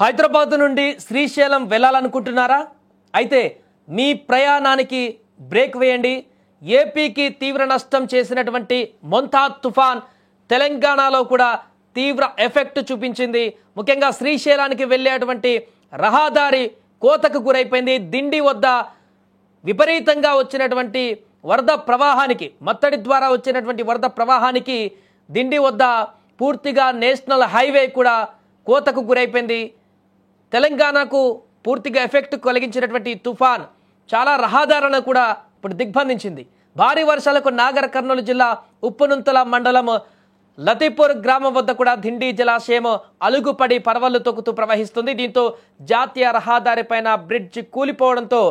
హైదరాబాద్ నుండి శ్రీశైలం వెళ్ళాలనుకుంటున్నారా? అయితే మీ ప్రయాణానికి బ్రేక్ వేయండి. ఏపీకి తీవ్ర నష్టం చేసినటువంటి మొంతా తుఫాన్ తెలంగాణలో కూడా తీవ్ర ఎఫెక్ట్ చూపించింది. ముఖ్యంగా శ్రీశైలానికి వెళ్ళేటువంటి రహదారి కోతకు గురైపోయింది. దిండి వద్ద విపరీతంగా వచ్చినటువంటి వరద ప్రవాహానికి, మత్తడి ద్వారా వచ్చినటువంటి వరద ప్రవాహానికి దిండి వద్ద పూర్తిగా నేషనల్ హైవే కూడా కోతకు గురైపోయింది. తెలంగాణకు పూర్తిగా ఎఫెక్ట్ కలిగించినటువంటి తుఫాన్ చాలా రహదారులను కూడా ఇప్పుడు దిగ్బంధించింది. భారీ వర్షాలకు నాగర్ కర్నూలు జిల్లా ఉప్పునుంతల మండలం లతీపూర్ గ్రామం వద్ద కూడా దిండి జలాశయం అలుగుపడి పరవళ్లు తొక్కుతూ ప్రవహిస్తుంది. దీంతో జాతీయ రహదారిపైన బ్రిడ్జ్ కూలిపోవడంతో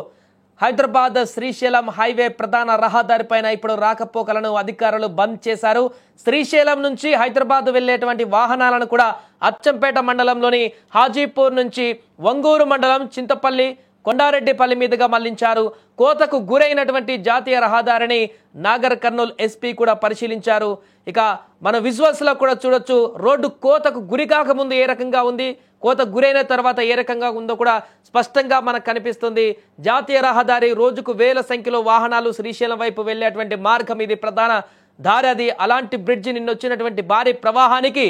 హైదరాబాద్ శ్రీశైలం హైవే ప్రధాన రహదారిపైన ఇప్పుడు రాకపోకలను అధికారులు బంద్ చేశారు. శ్రీశైలం నుంచి హైదరాబాద్ వెళ్లేటువంటి వాహనాలను కూడా అచ్చంపేట మండలంలోని హాజీపూర్ నుంచి వంగూరు మండలం చింతపల్లి కొండారెడ్డిపల్లి మీదుగా మళ్లించారు. కోతకు గురైనటువంటి జాతీయ రహదారిని నాగర్ కర్నూలు ఎస్పీ కూడా పరిశీలించారు. ఇక మన విజువల్స్ లో కూడా చూడొచ్చు, రోడ్డు కోతకు గురి కాకముందు ఏ రకంగా ఉంది, కోత గురైన తర్వాత ఏ రకంగా ఉందో కూడా స్పష్టంగా మనకు కనిపిస్తుంది. జాతీయ రహదారి రోజుకు వేల సంఖ్యలో వాహనాలు శ్రీశైలం వైపు వెళ్లేటువంటి మార్గం, ఇది ప్రధాన దారి. అది అలాంటి బ్రిడ్జి నిన్న వచ్చినటువంటి భారీ ప్రవాహానికి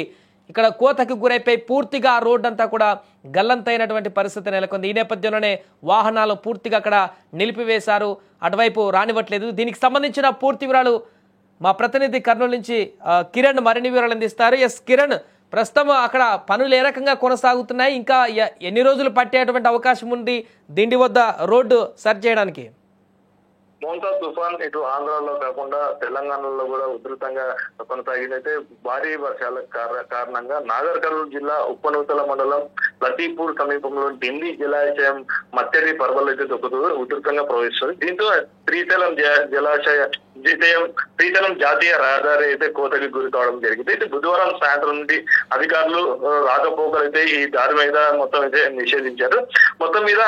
ఇక్కడ కోతకు గురైపోయి పూర్తిగా ఆ రోడ్డు అంతా కూడా గల్లంతైనటువంటి పరిస్థితి నెలకొంది. ఈ నేపథ్యంలోనే వాహనాలు పూర్తిగా అక్కడ నిలిపివేశారు, అటువైపు రానివ్వట్లేదు. దీనికి సంబంధించిన పూర్తి వివరాలు మా ప్రతినిధి కర్నూలు నుంచి కిరణ్ మరిన్ని వివరాలు అందిస్తారు. ఎస్ కిరణ్, ప్రస్తుతం అక్కడ పనులు ఏ రకంగా కొనసాగుతున్నాయి, ఇంకా ఎన్ని రోజులు పట్టేటువంటి అవకాశం ఉంది దిండి వద్ద రోడ్డు సరి చేయడానికి? మోంతా తుఫాన్ ఇటు ఆంధ్రాలో కాకుండా తెలంగాణలో కూడా ఉధృతంగా కొనసాగిందైతే భారీ వర్షాల కారణంగా నాగర్ కర్నూలు జిల్లా ఉప్పనూతల మండలం లతీపూర్ సమీపంలో దిండి జలాశయం మత్తడి పర్వలు అయితే దొక్కుతూ ఉధృతంగా ప్రవహిస్తుంది. దీంతో శ్రీశైలం శ్రీశైలం జాతీయ రహదారి అయితే కోతకి గురి కావడం జరిగింది. అయితే బుధవారం సాయంత్రం నుండి అధికారులు రాకపోకలు అయితే ఈ దారి మీద మొత్తం అయితే నిషేధించారు. మొత్తం మీద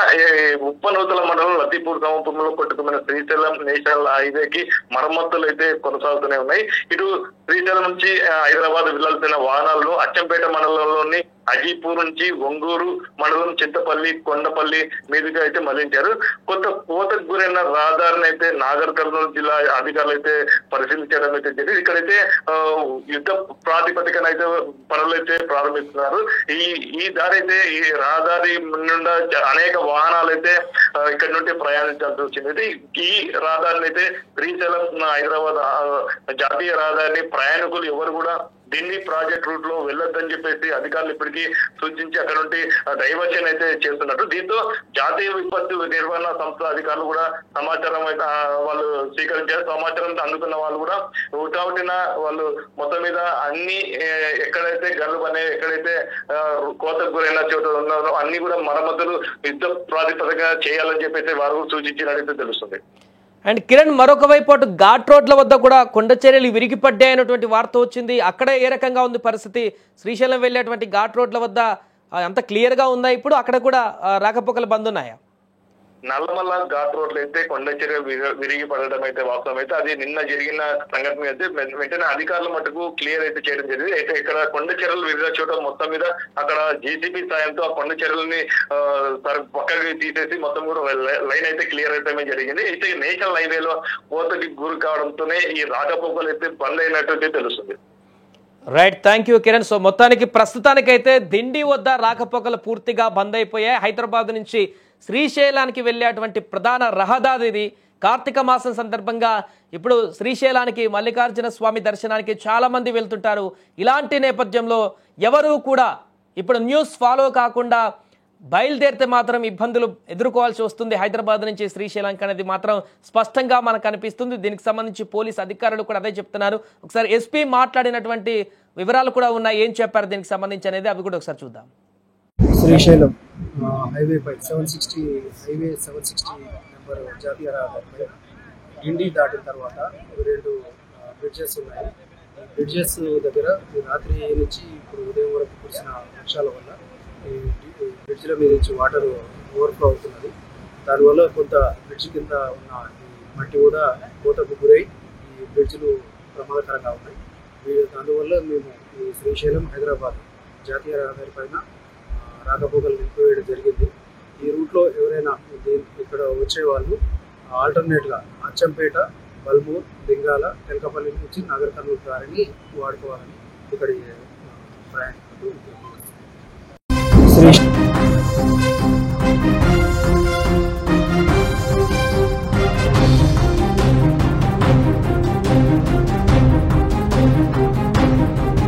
ఉప్పనూతల మండలం లతీపూర్ సమీపంలో కొట్టుకున్న శ్రీశైలం నేషనల్ హైవేకి మరమ్మతులు అయితే కొనసాగుతూనే ఉన్నాయి. ఇటు శ్రీశైలం నుంచి హైదరాబాద్ వెళ్లాల్సిన వాహనాలను అచ్చంపేట మండలంలోని అజీపూర్ నుంచి ఒంగూరు మండలం చింతపల్లి కొండపల్లి మీదుగా అయితే మళ్లించారు. కోతకు గురైన రహదారిని అయితే నాగర్ కర్నూలు జిల్లా అధికారులు అయితే పరిశీలించడం అయితే జరిగింది. ఇక్కడైతే యుద్ధ ప్రాతిపదికన అయితే పనులు అయితే ప్రారంభిస్తున్నారు. ఈ దారి అయితే ఈ రహదారి నుండి అనేక వాహనాలు అయితే ఇక్కడ నుండి ప్రయాణించాల్సి వచ్చింది. ఈ రహదారిని అయితే శ్రీశైలం హైదరాబాద్ జాతీయ రహదారిని ప్రయాణికులు ఎవరు కూడా ఢిల్లీ ప్రాజెక్ట్ రూట్ లో వెళ్ళొద్దని చెప్పేసి అధికారులు ఇప్పటికీ సూచించి అక్కడ నుండి డైవర్షన్ అయితే చేస్తున్నట్టు. దీంతో జాతీయ విపత్తు నిర్వహణ సంస్థ అధికారులు కూడా సమాచారం అయితే వాళ్ళు స్వీకరించారు. సమాచారం అందుకున్న వాళ్ళు కూడా ఒకటిన వాళ్ళు మొత్తం మీద అన్ని ఎక్కడైతే గల్లు అనే ఎక్కడైతే కోతకు గురైన చోట ఉన్నారో అన్ని కూడా మరమ్మతులు యుద్ధ ప్రాతిపదికగా చేయాలని చెప్పేసి వారు సూచించినట్లయితే తెలుస్తుంది. అండ్ కిరణ్, మరొక వైపు అటు ఘాట్ రోడ్ల వద్ద కూడా కొండ చర్యలు విరిగిపడ్డాయనేటువంటి వార్త వచ్చింది. అక్కడ ఏ రకంగా ఉంది పరిస్థితి? శ్రీశైలం వెళ్ళేటువంటి ఘాట్ రోడ్ల వద్ద అంత క్లియర్ గా ఉందా? ఇప్పుడు అక్కడ కూడా రాకపోకలు బంద్ ఉన్నాయా? నల్లమల్ల ఘాట్ రోడ్లు అయితే కొండ చర్య విరిగి పడడం అయితే వాస్తవం. అయితే అది నిన్న జరిగిన సంఘటన అయితే వెంటనే అధికారుల మటుకు క్లియర్ అయితే చేయడం జరిగింది. అయితే ఇక్కడ కొండ చర్యలు విరిగిన చోట మొత్తం మీద అక్కడ జేసీబీ సాయంతో ఆ కొండ చర్యలని పక్కకి తీసేసి మొత్తం కూడా లైన్ అయితే క్లియర్ అయితే జరిగింది. అయితే నేషనల్ హైవేలో కోతకి గురి కావడంతోనే ఈ రాకపోకలు అయితే బంద్ అయినట్టు తెలుస్తుంది. Right, thank you Kiran. So మొత్తానికి ప్రస్తుతానికైతే దిండి వద్ద రాకపోకలు పూర్తిగా బంద్ అయిపోయాయి. హైదరాబాద్ నుంచి శ్రీశైలానికి వెళ్ళేటువంటి ప్రధాన రహదారి ఇది. కార్తీక మాసం సందర్భంగా ఇప్పుడు శ్రీశైలానికి మల్లికార్జున స్వామి దర్శనానికి చాలా మంది వెళ్తుంటారు. ఇలాంటి నేపథ్యంలో ఎవరు కూడా ఇప్పుడు న్యూస్ ఫాలో కాకుండా బయలుదేరితే మాత్రం ఇబ్బందులు ఎదుర్కోవాల్సి వస్తుంది. హైదరాబాద్ నుంచి శ్రీశైలంకి అనేది మాత్రం స్పష్టంగా మనకు కనిపిస్తుంది. దీనికి సంబంధించి పోలీస్ అధికారులు కూడా అదే చెప్తున్నారు. ఒకసారి ఎస్పీ మాట్లాడినటువంటి వివరాలు కూడా ఉన్నాయి, ఏం చెప్పారు దీనికి సంబంధించి అనేది, అవి కూడా ఒకసారి చూద్దాం. శ్రీశైలం హైవే పై 760 నెంబర్ జాతీయ రహదారిపై ఢిల్లీ దాటిన తర్వాత 2 బ్రిడ్జెస్ ఉన్నాయి. బ్రిడ్జెస్ దగ్గర రాత్రి నుంచి ఇప్పుడు ఉదయం వరకు కురిసిన వర్షాల వల్ల ఈ బ్రిడ్జ్ల మీద నుంచి వాటర్ ఓవర్ఫ్లో అవుతున్నది. దానివల్ల కొంత బ్రిడ్జ్ కింద ఉన్న ఈ మట్టి కూడా కోతకు గురై ఈ బ్రిడ్జ్లు ప్రమాదకరంగా ఉన్నాయి. అందువల్ల మేము ఈ శ్రీశైలం హైదరాబాద్ జాతీయ రహదారి పైన రాకపోకలు నిలిపివేయడం జరిగింది. ఈ రూట్లో ఎవరైనా ఇక్కడ వచ్చే వాళ్ళు ఆల్టర్నేట్గా అచ్చంపేట, బల్మూర్, లింగాల, తెలకపల్లి నుంచి నగర్ కర్నూలు దారిని వాడుకోవాలని ఇక్కడి ప్రయాణికులు